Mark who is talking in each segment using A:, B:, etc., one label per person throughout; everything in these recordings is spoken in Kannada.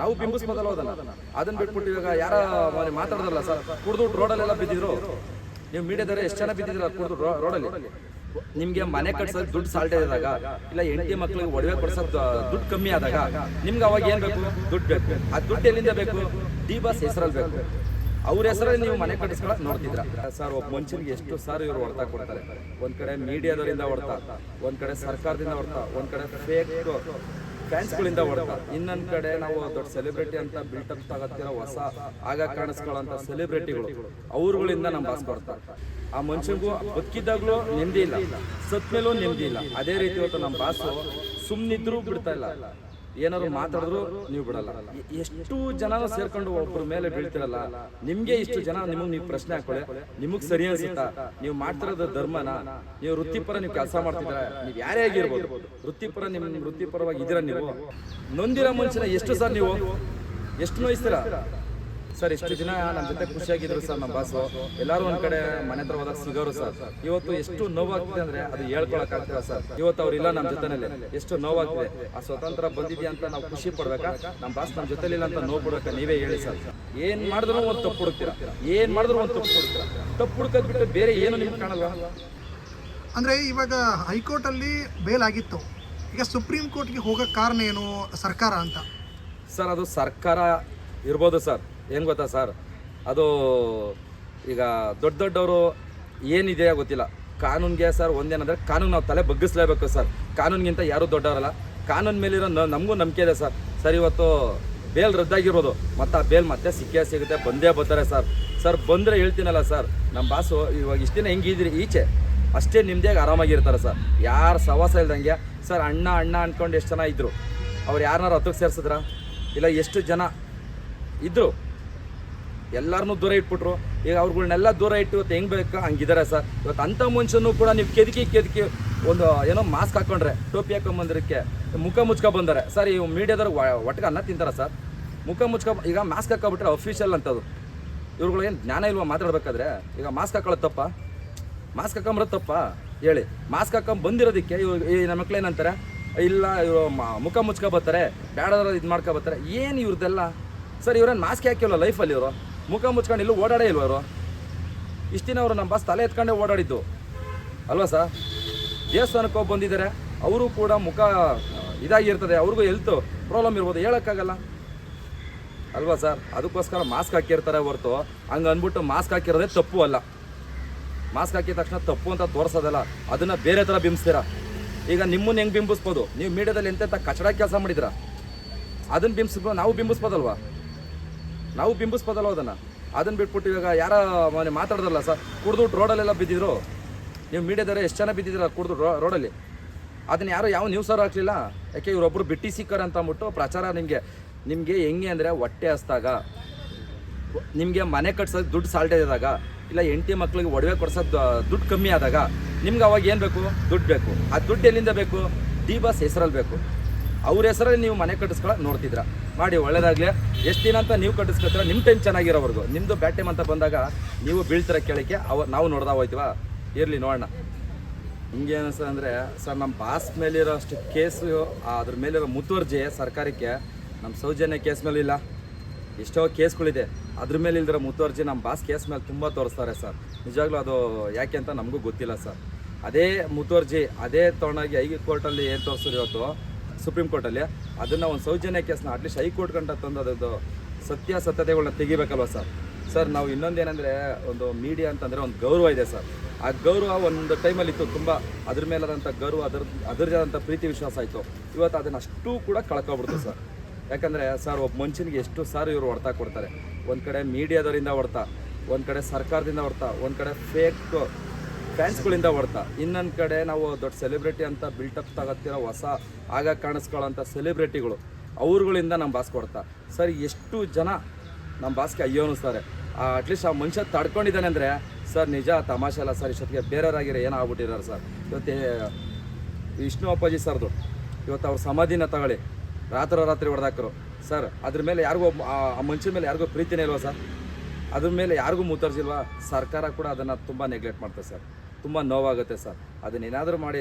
A: ನಾವು ಬಿಂಬಿಸ್ಬೋದಲ್ಲ ಅದನ್ನ ಬಿಟ್ಬಿಟ್ಟು ಇವಾಗ ಯಾರ ಮಾತಾಡೋದಲ್ಲ ಸರ್. ಕುಡಿದು ರೋಡಲ್ಲೆಲ್ಲ ಬಿದ್ದಿದ್ರು, ನೀವು ಮೀಡಿಯಾದವರೇ ಎಷ್ಟು ಜನ ಬಿದ್ದಿದ್ರು ಕುಡಿದು ರೋಡಲ್ಲಿ. ನಿಮ್ಗೆ ಮನೆ ಕಟ್ಸೋದು ದುಡ್ಡು ಸಾಲ್ಟೇ ಇದ್ದಾಗ, ಇಲ್ಲ ಹೆಂಡತಿ ಮಕ್ಳಿಗೆ ಒಡವೆ ಕೊಡ್ಸೋದು ದುಡ್ಡು ಕಮ್ಮಿ ಆದಾಗ ನಿಮ್ಗೆ ಅವಾಗ ಏನ್ ಬೇಕು? ದುಡ್ಡು ಬೇಕು. ಆ ದುಡ್ಡು ಎಲ್ಲಿಂದ ಬೇಕು? ಡಿ ಬಾಸ್ ಹೆಸರಲ್ಲಿ ಬೇಕು. ಅವ್ರ ಹೆಸರಲ್ಲಿ ನೀವು ಮನೆ ಕಟ್ಟಿಸ್ಕೊಳಕ್ ನೋಡ್ತಿದ್ರ ಸರ್. ಒಬ್ಬ ಮನುಷ್ಯನಿಗೆ ಎಷ್ಟು ಸಾರು ಇವರು ಹೊಡ್ತಾ ಕೊಡ್ತಾರೆ. ಒಂದ್ ಕಡೆ ಮೀಡಿಯಾದವರಿಂದ ಹೊಡ್ತಾ, ಒಂದ್ ಕಡೆ ಸರ್ಕಾರದಿಂದ ಹೊಡ್ತಾ, ಒಂದ್ ಕಡೆ ಫೇಕ್ ಫ್ಯಾನ್ಸ್ಗಳಿಂದ ಹೊಡ್ತಾ, ಇನ್ನೊಂದ್ ಕಡೆ ನಾವು ದೊಡ್ಡ ಸೆಲೆಬ್ರಿಟಿ ಅಂತ ಬಿಲ್ಟಪ್ ತಗತ್ತಿರೋ ಹೊಸ ಆಗ ಕಾಣಿಸ್ಕೊಳ್ಳೋಂಥ ಸೆಲೆಬ್ರಿಟಿಗಳು ಅವ್ರುಗಳಿಂದ ನಮ್ಮ ಬಾಸ್ ಕೊಡ್ತಾ. ಆ ಮನುಷ್ಯನಿಗೂ ಬದುಕಿದ್ದಾಗ್ಲೂ ನೆಮ್ಮದಿ ಇಲ್ಲ, ಸತ್ ಮೇಲೂ ನೆಮ್ಮದಿ ಇಲ್ಲ. ಅದೇ ರೀತಿ ಇವತ್ತು ನಮ್ಮ ಬಾಸು ಸುಮ್ಮನಿದ್ರು ಬಿಡ್ತಾ ಇಲ್ಲ, ಏನಾದ್ರು ಮಾತಾಡಿದ್ರು ನೀವು ಬಿಡಲ್ಲ. ಎಷ್ಟು ಜನ ಸೇರ್ಕೊಂಡು ಒಬ್ಬರ ಮೇಲೆ ಬೀಳ್ತಿರಲ್ಲ. ನಿಮ್ಗೆ ಇಷ್ಟು ಜನ ನಿಮಗೆ ನೀವು ಪ್ರಶ್ನೆ ಹಾಕೊಳ್ಳಿ, ನಿಮಗ್ ಸರಿ ಅನ್ಸುತ್ತಾ? ನೀವು ಮಾಡ್ತಿರೋದು ಧರ್ಮನ? ನೀವು ವೃತ್ತಿಪರ ನೀವು ಕೆಲಸ ಮಾಡ್ತಿದ್ರ, ನೀವು ಯಾರೇ ಆಗಿರ್ಬೋದು, ವೃತ್ತಿಪರ ವೃತ್ತಿಪರವಾಗಿ ಇದ್ದೀರಾ ನೀವು? ನೊಂದಿರೋ ಮನುಷ್ಯನ ಎಷ್ಟು ಸರ್ ನೀವು ಎಷ್ಟು ನೋಯಿಸ್ತೀರಾ ಸರ್? ಎಷ್ಟು ದಿನ ನಮ್ಮ ಜೊತೆ ಖುಷಿಯಾಗಿದ್ರು ಸರ್ ನಮ್ಮ ಬಾಸು. ಎಲ್ಲರೂ ಒಂದ್ ಕಡೆ ಮನೆ ಹತ್ರ ಹೋದಾಗ ಸಿಗೋರು ಸರ್. ಇವತ್ತು ಎಷ್ಟು ನೋವಾಗ್ತಿದೆ ಅಂದ್ರೆ ಅದು ಹೇಳ್ಕೊಳಕ್ ಆಗ್ತಿಲ್ಲ ಸರ್. ಇವತ್ತು ಅವ್ರು ಇಲ್ಲ ನಮ್ಮ ಜೊತೆನಲ್ಲಿ, ಎಷ್ಟು ನೋವಾಗ್ತಿದೆ. ಆ ಸ್ವತಂತ್ರ ಬಂದಿದ್ಯಾ ಅಂತ ನಾವು ಖುಷಿ ಪಡ್ಬೇಕಾ? ನಮ್ಮ ಬಾಸ್ ನಮ್ಮ ಜೊತೆಲಿ ಇಲ್ಲ ಅಂತ ನೋವು ಪಡ್ಬೇಕಾ? ನೀವೇ ಹೇಳಿ ಸರ್. ಏನ್ ಮಾಡಿದ್ರು ಒಂದು ತಪ್ಪು ಹುಡುಕ್ತೀರಾ, ಏನ್ ಮಾಡಿದ್ರು ಒಂದು ತಪ್ಪು ಹುಡುಕ್ತೀರಾ. ತಪ್ಪು ಹುಡುಕೋದ್ ಬಿಟ್ಟು ಬೇರೆ ಏನು ನಿಮ್ಗೆ ಕಾಣಲ್ವಾ?
B: ಅಂದ್ರೆ ಇವಾಗ ಹೈಕೋರ್ಟ್ ಅಲ್ಲಿ ಬೇಲ್ ಆಗಿತ್ತು, ಈಗ ಸುಪ್ರೀಂ ಕೋರ್ಟ್ಗೆ ಹೋಗೋ ಕಾರಣ ಏನು ಸರ್ಕಾರ ಅಂತ?
A: ಸರ್ ಅದು ಸರ್ಕಾರ ಇರ್ಬೋದು ಸರ್. ಏನು ಗೊತ್ತಾ ಸರ್, ಅದು ಈಗ ದೊಡ್ಡ ದೊಡ್ಡವರು ಏನಿದೆ ಗೊತ್ತಿಲ್ಲ. ಕಾನೂನಿಗೆ ಸರ್ ಒಂದೇನಂದರೆ, ಕಾನೂನು ನಾವು ತಲೆ ಬಗ್ಗಿಸ್ಲೇಬೇಕು ಸರ್. ಕಾನೂನಿಗಿಂತ ಯಾರೂ ದೊಡ್ಡವರಲ್ಲ. ಕಾನೂನು ಮೇಲಿರೋ ನಮಗೂ ನಂಬಿಕೆ ಇದೆ ಸರ್. ಸರ್ ಇವತ್ತು ಬೇಲ್ ರದ್ದಾಗಿರ್ಬೋದು, ಮತ್ತು ಆ ಬೇಲ್ ಮತ್ತೆ ಸಿಕ್ಕೇ ಸಿಗುತ್ತೆ, ಬಂದೇ ಬರ್ತಾರೆ ಸರ್. ಸರ್ ಬಂದರೆ ಹೇಳ್ತೀನಲ್ಲ ಸರ್, ನಮ್ಮ ಬಾಸು ಇವಾಗ ಇಷ್ಟು ದಿನ ಹೆಂಗಿದ್ರಿ ಈಚೆ ಅಷ್ಟೇ ನಿಮ್ಮದೇ ಆರಾಮಾಗಿರ್ತಾರೆ ಸರ್. ಯಾರು ಸವಾಸ ಇಲ್ದಂಗೆ ಸರ್. ಅಣ್ಣ ಅಣ್ಣ ಅಂದ್ಕೊಂಡು ಎಷ್ಟು ಜನ ಇದ್ದರು, ಅವ್ರು ಯಾರನ್ನಾರು ಹತ್ತಕ್ಕೆ ಸೇರಿಸಿದ್ರ? ಇಲ್ಲ ಎಷ್ಟು ಜನ ಇದ್ದರು, ಎಲ್ಲರನ್ನೂ ದೂರ ಇಟ್ಬಿಟ್ರು. ಈಗ ಅವ್ರುಗಳ್ನೆಲ್ಲ ದೂರ ಇಟ್ಟು ಇವತ್ತು ಹೆಂಗೆ ಬೇಕು ಹಂಗಿದ್ದಾರೆ ಸರ್. ಇವತ್ತು ಅಂಥ ಮನುಷ್ಯನೂ ಕೂಡ ನೀವು ಕೆದಕಿ ಒಂದು ಏನೋ ಮಾಸ್ಕ್ ಹಾಕ್ಕೊಂಡ್ರೆ, ಟೋಪಿ ಹಾಕೊಂಬಂದಿರಕ್ಕೆ ಮುಖ ಮುಚ್ಕೊ ಬಂದರೆ ಸರ್. ಈ ಮೀಡಿಯಾದವ್ರು ಒಟ್ಟಿಗೆ ಅನ್ನ ತಿಂತಾರೆ ಸರ್. ಮುಖ ಮುಚ್ಕೊ ಈಗ ಮಾಸ್ಕ್ ಹಾಕೊಬಿಟ್ರೆ ಅಫಿಷಿಯಲ್ ಅಂತದು. ಇವ್ರುಗಳೇನು ಜ್ಞಾನ ಇಲ್ವಾ ಮಾತಾಡ್ಬೇಕಾದ್ರೆ? ಈಗ ಮಾಸ್ಕ್ ಹಾಕೊಳ್ಳೋದು ತಪ್ಪ? ಮಾಸ್ಕ್ ಹಾಕೊಂಬರೋದು ತಪ್ಪ ಹೇಳಿ? ಮಾಸ್ಕ್ ಹಾಕೊಂಡ್ ಬಂದಿರೋದಕ್ಕೆ ಈ ನಮ್ಮ ಮಕ್ಳು ಏನಂತಾರೆ, ಇಲ್ಲ ಇವರು ಮುಖ ಮುಚ್ಕೊ ಬರ್ತಾರೆ, ಬೇಡವ್ರು ಇದು ಮಾಡ್ಕೊ ಬರ್ತಾರೆ. ಏನು ಇವ್ರದ್ದೆಲ್ಲ ಸರ್? ಇವ್ರೇನು ಮಾಸ್ಕ್ ಹಾಕಿಲ್ವ ಲೈಫಲ್ಲಿ? ಇವರು ಮುಖ ಮುಚ್ಕೊಂಡು ಇಲ್ಲೂ ಓಡಾಡೇ ಇಲ್ವ? ಅವರು ಇಷ್ಟು ದಿನ ಅವರು ನಮ್ಮ ಬಾಸ್ ತಲೆ ಎತ್ಕೊಂಡೇ ಓಡಾಡಿದ್ದು ಅಲ್ವಾ ಸರ್? ದೇವಸ್ಥಾನಕ್ಕೆ ಹೋಗಿ ಬಂದಿದ್ದಾರೆ, ಅವರು ಕೂಡ ಮುಖ ಇದಾಗಿರ್ತದೆ, ಅವ್ರಿಗೂ ಹೆಲ್ತ್ ಪ್ರಾಬ್ಲಮ್ ಇರ್ಬೋದು, ಹೇಳೋಕ್ಕಾಗಲ್ಲ ಅಲ್ವಾ ಸರ್? ಅದಕ್ಕೋಸ್ಕರ ಮಾಸ್ಕ್ ಹಾಕಿರ್ತಾರೆ ಹೊರತು ಹಂಗೆ ಅಂದ್ಬಿಟ್ಟು ಮಾಸ್ಕ್ ಹಾಕಿರೋದೇ ತಪ್ಪು ಅಲ್ಲ. ಮಾಸ್ಕ್ ಹಾಕಿದ ತಕ್ಷಣ ತಪ್ಪು ಅಂತ ತೋರಿಸೋದಲ್ಲ, ಅದನ್ನು ಬೇರೆ ಥರ ಬಿಂಬಿಸ್ತೀರಾ. ಈಗ ನಿಮ್ಮನ್ನು ಹೆಂಗೆ ಬಿಂಬಿಸ್ಬೋದು? ನೀವು ಮೀಡಿಯಾದಲ್ಲಿ ಎಂತೆಂಥ ಕಚಡ ಕೆಲಸ ಮಾಡಿದ್ರ, ಅದನ್ನು ಬಿಂಬಿಸ್ಬೋದು. ನಾವು ಬಿಂಬಿಸ್ಬೋದಲ್ವಾ? ನಾವು ಬಿಂಬಿಸ್ಬೋದಲ್ವ ಅದನ್ನು ಬಿಟ್ಬಿಟ್ಟು ಇವಾಗ ಯಾರ ಮಾತಾಡೋದಲ್ಲ ಸರ್. ಕುಡಿದು ರೋಡಲ್ಲೆಲ್ಲ ಬಿದ್ದಿದ್ರು, ನೀವು ಮೀಡಿಯಾದವರೇ ಎಷ್ಟು ಜನ ಬಿದ್ದಿದ್ರ ಕುಡಿದು ರೋಡಲ್ಲಿ. ಅದನ್ನ ಯಾರು ಯಾವ ನ್ಯೂಸ್ ಅವ್ರು ಹಾಕಲಿಲ್ಲ. ಯಾಕೆ ಇವರೊಬ್ಬರು ಬಿಟ್ಟಿ ಸಿಕ್ಕರ್ ಅಂತ ಅಂದ್ಬಿಟ್ಟು ಪ್ರಚಾರ. ನಿಮಗೆ ಹೆಂಗೆ ಅಂದರೆ ಹೊಟ್ಟೆ ಹಸ್ದಾಗ, ನಿಮಗೆ ಮನೆ ಕಟ್ಸೋದು ದುಡ್ಡು ಸಾಲ್ಟೇ ಇದ್ದಾಗ, ಇಲ್ಲ ಹೆಂಡತಿ ಮಕ್ಳಿಗೆ ಒಡವೆ ಕೊಡ್ಸೋದು ದುಡ್ಡು ಕಮ್ಮಿ ಆದಾಗ ನಿಮ್ಗೆ ಅವಾಗ ಏನು ಬೇಕು? ದುಡ್ಡು ಬೇಕು. ಆ ದುಡ್ಡು ಎಲ್ಲಿಂದ ಬೇಕು? ಡಿ ಬಾಸ್ ಹೆಸರಲ್ಲಿ ಬೇಕು. ಅವ್ರ ಹೆಸರಲ್ಲಿ ನೀವು ಮನೆ ಕಟ್ಟಿಸ್ಕೊಳಕ್ಕೆ ನೋಡ್ತಿದ್ರ. ಮಾಡಿ ಒಳ್ಳೇದಾಗಲಿ. ಎಷ್ಟು ದಿನ ಅಂತ ನೀವು ಕಟ್ಟಿಸ್ಕೊತೀರ? ನಿಮ್ಮ ಟೈಮ್ ಚೆನ್ನಾಗಿರೋವರೆಗೂ. ನಿಮ್ಮದು ಬ್ಯಾಡ್ ಟೈಮ್ ಅಂತ ಬಂದಾಗ ನೀವು ಬೀಳ್ತಿರ ಕೇಳಕ್ಕೆ ನಾವು ನೋಡ್ದಾ ಹೋಯ್ತೀವ? ಇರಲಿ ನೋಡೋಣ. ಹಿಂಗೆ ಅನಿಸ್ತದೆ ಅಂದರೆ ಸರ್, ನಮ್ಮ ಬಾಸ್ ಮೇಲಿರೋ ಅಷ್ಟು ಕೇಸು, ಅದ್ರ ಮೇಲಿರೋ ಮುತುವರ್ಜಿ ಸರ್ಕಾರಕ್ಕೆ ನಮ್ಮ ಸೌಜನ್ಯ ಕೇಸ್ ಮೇಲಿಲ್ಲ. ಎಷ್ಟೋ ಕೇಸ್ಗಳಿದೆ, ಅದ್ರ ಮೇಲೆ ಇಲ್ದಿರೋ ಮುತುವರ್ಜಿ ನಮ್ಮ ಬಾಸ್ ಕೇಸ್ ಮೇಲೆ ತುಂಬ ತೋರಿಸ್ತಾರೆ ಸರ್. ನಿಜವಾಗ್ಲೂ ಅದು ಯಾಕೆ ಅಂತ ನಮಗೂ ಗೊತ್ತಿಲ್ಲ ಸರ್. ಅದೇ ಮುತುವರ್ಜಿ ಅದೇ ತೊಗೊಂಡಾಗಿ ಹೈಕೋರ್ಟಲ್ಲಿ ಏನು ತೋರಿಸಿದ್ರು ಇವತ್ತು ಸುಪ್ರೀಂ ಕೋರ್ಟಲ್ಲಿ, ಅದನ್ನು ಒಂದು ಸೌಜನ್ಯ ಕೇಸ್ನ ಅಟ್ಲೀಸ್ಟ್ ಹೈಕೋರ್ಟ್ ಗಂಟ ತಂದು ಅದರದ್ದು ಸತ್ಯಾಸತ್ಯತೆಗಳನ್ನ ತೆಗಿಬೇಕಲ್ವ ಸರ್. ಸರ್ ನಾವು ಇನ್ನೊಂದೇನೆಂದರೆ, ಒಂದು ಮೀಡಿಯಾ ಅಂತಂದರೆ ಒಂದು ಗೌರವ ಇದೆ ಸರ್. ಆ ಗೌರವ ಒಂದು ಟೈಮಲ್ಲಿ ಇತ್ತು, ತುಂಬ ಅದ್ರ ಮೇಲಾದಂಥ ಗೌರವ, ಅದರದೇ ಆದಂಥ ಪ್ರೀತಿ ವಿಶ್ವಾಸ ಆಯಿತು. ಇವತ್ತು ಅದನ್ನು ಅಷ್ಟೂ ಕೂಡ ಕಳ್ಕೊಬಿಡ್ತು ಸರ್. ಯಾಕಂದರೆ ಸರ್, ಒಬ್ಬ ಮನುಷ್ಯನಿಗೆ ಎಷ್ಟು ಸಾರು ಇವರು ಹೊಡ್ತಾ ಕೊಡ್ತಾರೆ. ಒಂದು ಕಡೆ ಮೀಡಿಯಾದವರಿಂದ ಹೊಡ್ತಾ, ಒಂದು ಕಡೆ ಸರ್ಕಾರದಿಂದ ಹೊಡ್ತಾ, ಒಂದು ಕಡೆ ಫೇಕ್ ಫ್ಯಾನ್ಸ್ಗಳಿಂದ ಹೊಡ್ತಾ, ಇನ್ನೊಂದು ಕಡೆ ನಾವು ದೊಡ್ಡ ಸೆಲೆಬ್ರಿಟಿ ಅಂತ ಬಿಲ್ಟಪ್ ತಗತ್ತಿರೋ ಹೊಸ ಆಗ ಕಾಣಿಸ್ಕೊಳ್ಳೋಂಥ ಸೆಲೆಬ್ರಿಟಿಗಳು ಅವ್ರುಗಳಿಂದ ನಮ್ಮ ಬಾಸ್ ಕೊಡ್ತಾ. ಸರ್ ಎಷ್ಟು ಜನ ನಮ್ಮ ಬಾಸ್ಗೆ ಅಯ್ಯೋ ಅನ್ನಿಸ್ತಾರೆ. ಅಟ್ಲೀಸ್ಟ್ ಆ ಮನುಷ್ಯ ತಡ್ಕೊಂಡಿದ್ದಾನೆ ಅಂದರೆ ಸರ್ ನಿಜ ತಮಾಷೆ ಅಲ್ಲ ಸರ್. ಇಷ್ಟೊತ್ತಿಗೆ ಬೇರೆಯವರಾಗಿರೋ ಏನೋ ಆಗ್ಬಿಟ್ಟಿದ್ದಾರೆ ಸರ್. ಇವತ್ತು ವಿಷ್ಣು ಅಪ್ಪಾಜಿ ಸರ್ದು ಇವತ್ತು ಅವ್ರ ಸಮಾಧಿನ ತಗೊಳ್ಳಿ, ರಾತ್ರಿ ಹೊಡೆದಾಕರು ಸರ್. ಅದ್ರ ಮೇಲೆ ಯಾರಿಗೂ ಆ ಮನುಷ್ಯನ ಮೇಲೆ ಯಾರಿಗೂ ಪ್ರೀತಿನೇ ಇಲ್ವಾ ಸರ್? ಅದ್ರ ಮೇಲೆ ಯಾರಿಗೂ ಮುತರ್ಜಿಲ್ವಾ? ಸರ್ಕಾರ ಕೂಡ ಅದನ್ನು ತುಂಬ ನೆಗ್ಲೆಕ್ಟ್ ಮಾಡ್ತಾರೆ ಸರ್. ತುಂಬ ನೋವಾಗುತ್ತೆ ಸರ್. ಅದನ್ನೇನಾದರೂ ಮಾಡಿ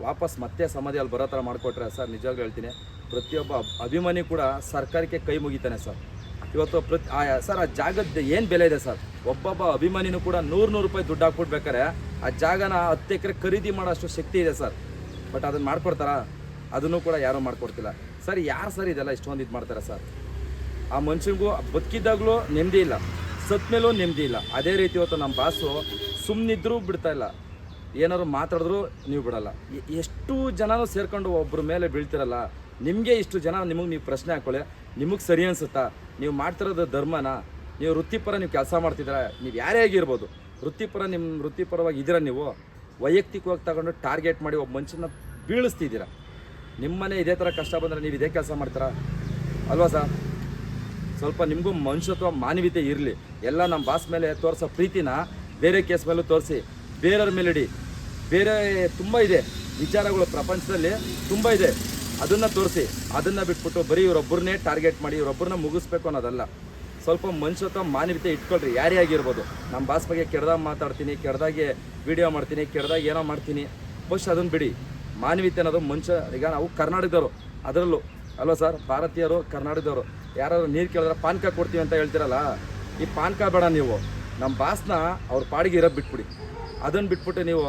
A: ವಾಪಸ್ ಮತ್ತೆ ಸಮಾಧಿಯಲ್ಲಿ ಬರೋ ಥರ ಮಾಡಿಕೊಟ್ರೆ ಸರ್, ನಿಜವಾಗ್ಲೂ ಹೇಳ್ತೀನಿ, ಪ್ರತಿಯೊಬ್ಬ ಅಭಿಮಾನಿ ಕೂಡ ಸರ್ಕಾರಕ್ಕೆ ಕೈ ಮುಗಿತಾನೆ ಸರ್. ಇವತ್ತು ಸರ್ ಆ ಜಾಗದ ಏನು ಬೆಲೆ ಇದೆ ಸರ್? ಒಬ್ಬೊಬ್ಬ ಅಭಿಮಾನಿನೂ ಕೂಡ 100 ರೂಪಾಯಿ ದುಡ್ಡು ಹಾಕ್ಬಿಡ್ಬೇಕಾರೆ ಆ ಜಾಗನ 10 ಎಕರೆ ಖರೀದಿ ಮಾಡೋಷ್ಟು ಶಕ್ತಿ ಇದೆ ಸರ್. ಬಟ್ ಅದನ್ನು ಮಾಡ್ಕೊಡ್ತಾರಾ? ಅದನ್ನು ಕೂಡ ಯಾರೂ ಮಾಡ್ಕೊಡ್ತಿಲ್ಲ ಸರ್. ಯಾರು ಸರ್ ಇದೆಲ್ಲ ಇಷ್ಟೊಂದು ಇದು ಮಾಡ್ತಾರೆ ಸರ್? ಆ ಮನುಷ್ಯನಿಗೂ ಬದುಕಿದ್ದಾಗಲೂ ನೆಮ್ಮದಿ ಇಲ್ಲ, ಸತ್ ಮೇಲೂ ನೆಮ್ಮದಿ ಇಲ್ಲ. ಅದೇ ರೀತಿ ಇವತ್ತು ನಮ್ಮ ಬಾಸು ಸುಮ್ಮನಿದ್ರೂ ಬಿಡ್ತಾ ಇಲ್ಲ, ಏನಾದ್ರು ಮಾತಾಡಿದ್ರು ನೀವು ಬಿಡಲ್ಲ. ಎಷ್ಟು ಜನನೂ ಸೇರ್ಕೊಂಡು ಒಬ್ಬರ ಮೇಲೆ ಬೀಳ್ತಿರಲ್ಲ. ನಿಮಗೆ ಇಷ್ಟು ಜನ ನೀವು ಪ್ರಶ್ನೆ ಹಾಕೊಳ್ಳಿ, ನಿಮಗೆ ಸರಿ ಅನಿಸುತ್ತಾ? ನೀವು ಮಾಡ್ತಿರೋದು ಧರ್ಮನ? ನೀವು ವೃತ್ತಿಪರ ನೀವು ಕೆಲಸ ಮಾಡ್ತಿದ್ದೀರಾ? ನೀವು ಯಾರೇ ಆಗಿರ್ಬೋದು, ನಿಮ್ಮ ವೃತ್ತಿಪರವಾಗಿ ಇದ್ದೀರಾ? ನೀವು ವೈಯಕ್ತಿಕವಾಗಿ ತಗೊಂಡು ಟಾರ್ಗೆಟ್ ಮಾಡಿ ಒಬ್ಬ ಮನುಷ್ಯನ ಬೀಳಿಸ್ತಿದ್ದೀರಾ. ನಿಮ್ಮನೆ ಇದೇ ಥರ ಕಷ್ಟ ಬಂದರೆ ನೀವು ಇದೇ ಕೆಲಸ ಮಾಡ್ತೀರಾ ಅಲ್ವಾ ಸರ್? ಸ್ವಲ್ಪ ನಿಮಗೂ ಮನುಷ್ಯತ್ವ ಮಾನವೀಯತೆ ಇರಲಿ. ಎಲ್ಲ ನಮ್ಮ ಬಾಸ್ ಮೇಲೆ ತೋರಿಸೋ ಪ್ರೀತಿನ ಬೇರೆ ಕೇಸ್ ಮೇಲೂ ತೋರಿಸಿ, ಬೇರೆಯವ್ರ ಮೇಲೆ ಇಡಿ. ಬೇರೆ ತುಂಬ ಇದೆ ವಿಚಾರಗಳು ಪ್ರಪಂಚದಲ್ಲಿ, ತುಂಬ ಇದೆ, ಅದನ್ನು ತೋರಿಸಿ. ಅದನ್ನು ಬಿಟ್ಬಿಟ್ಟು ಬರೀ ಇವರೊಬ್ಬರನ್ನೇ ಟಾರ್ಗೆಟ್ ಮಾಡಿ ಇವರೊಬ್ಬರನ್ನ ಮುಗಿಸ್ಬೇಕು ಅನ್ನೋದಲ್ಲ. ಸ್ವಲ್ಪ ಮನುಷ್ಯತ್ವ ಮಾನವೀಯತೆ ಇಟ್ಕೊಳ್ರಿ, ಯಾರೇ ಆಗಿರ್ಬೋದು. ನಮ್ಮ ಬಾಸ್ ಬಗ್ಗೆ ಕೆಡ್ದಾಗ ಮಾತಾಡ್ತೀನಿ, ಕೆಡ್ದಾಗೆ ವೀಡಿಯೋ ಮಾಡ್ತೀನಿ, ಕೆಡ್ದಾಗ ಏನೋ ಮಾಡ್ತೀನಿ, ಫಸ್ಟ್ ಅದನ್ನು ಬಿಡಿ. ಮಾನವೀಯತೆ ಅನ್ನೋದು ಮನುಷ್ಯ. ಈಗ ನಾವು ಕರ್ನಾಟಕದವರು, ಅದರಲ್ಲೂ ಅಲ್ವಾ ಸರ್, ಭಾರತೀಯರು ಕರ್ನಾಟಕದವರು. ಯಾರಾದ್ರು ನೀರು ಕೇಳಿದ್ರೆ ಪಾನ್ಕ ಕೊಡ್ತೀವಿ ಅಂತ ಹೇಳ್ತಿರಲ್ಲ, ಈ ಪಾನ್ಕ ಬೇಡ. ನೀವು ನಮ್ಮ ಬಾಸ್ನ ಅವ್ರ ಪಾಡಿಗೆ ಇರೋ ಬಿಟ್ಬಿಡಿ. ಅದನ್ನು ಬಿಟ್ಬಿಟ್ಟು ನೀವು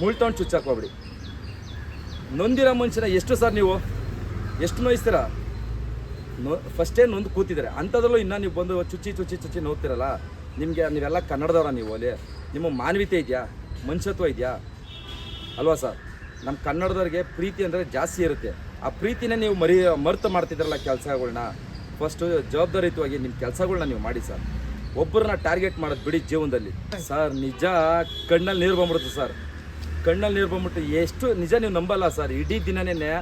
A: ಮುಳ್ತೊಂಡು ಚುಚ್ಚಾಕೋಬಿಡಿ. ನೊಂದಿರೋ ಮನುಷ್ಯನ ಎಷ್ಟು ಸರ್ ನೀವು ಎಷ್ಟು ನೋಯಿಸ್ತೀರ? ಫಸ್ಟೇ ನೊಂದು ಕೂತಿದ್ದಾರೆ ಅಂಥದ್ರಲ್ಲೂ ಇನ್ನೂ ನೀವು ಬಂದು ಚುಚ್ಚಿ ನೋಡ್ತಿರಲ್ಲ. ನೀವೆಲ್ಲ ಕನ್ನಡದವ್ರ? ನೀವು ಅಲ್ಲಿ ನಿಮ್ಮ ಮಾನವೀಯತೆ ಇದೆಯಾ? ಮನುಷ್ಯತ್ವ ಇದೆಯಾ? ಅಲ್ವಾ ಸರ್? ನಮ್ಮ ಕನ್ನಡದವ್ರಿಗೆ ಪ್ರೀತಿ ಅಂದರೆ ಜಾಸ್ತಿ ಇರುತ್ತೆ. ಆ ಪ್ರೀತಿನೇ ನೀವು ಮರೆತು ಮಾಡ್ತಿದ್ರಲ್ಲ ಕೆಲಸಗಳನ್ನ. ಫಸ್ಟು ಜವಾಬ್ದಾರಿಯುತವಾಗಿ ನಿಮ್ಮ ಕೆಲಸಗಳನ್ನ ನೀವು ಮಾಡಿ ಸರ್. ಒಬ್ಬರನ್ನ ಟಾರ್ಗೆಟ್ ಮಾಡೋದು ಬಿಡಿ ಜೀವನದಲ್ಲಿ ಸರ್. ನಿಜ ಕಣ್ಣಲ್ಲಿ ನೀರು ಬಂದ್ಬಿಡುತ್ತೆ ಸರ್. ಕಣ್ಣಲ್ಲಿ ನೀರು ಬಂದ್ಬಿಟ್ಟು ಎಷ್ಟು ನಿಜ ನೀವು ನಂಬಲ್ಲ ಸರ್. ಇಡೀ ದಿನನೇ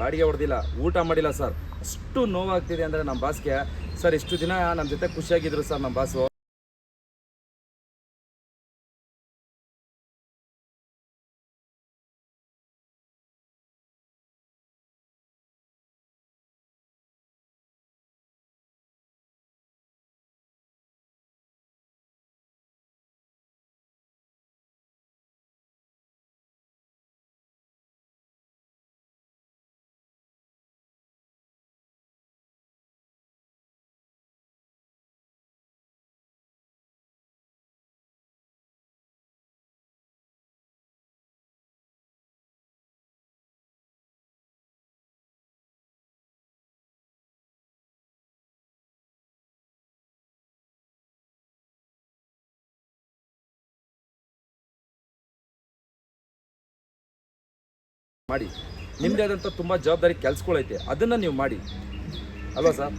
A: ಬಾಡಿಗೆ ಹೊಡೆದಿಲ್ಲ, ಊಟ ಮಾಡಿಲ್ಲ ಸರ್. ಅಷ್ಟು ನೋವಾಗ್ತಿದೆ ಅಂದರೆ ನಮ್ಮ ಬಾಸ್ಗೆ ಸರ್. ಇಷ್ಟು ದಿನ ನಮ್ಮ ಜೊತೆ ಖುಷಿಯಾಗಿದ್ರು ಸರ್ ನಮ್ಮ ಬಾಸು. ಮಾಡಿ ನಿಮ್ಮದೇ ಆದಂಥ ತುಂಬ ಜವಾಬ್ದಾರಿ ಕೆಲಸಗಳೈತೆ, ಅದನ್ನು ನೀವು ಮಾಡಿ ಅಲ್ವಾ ಸರ್?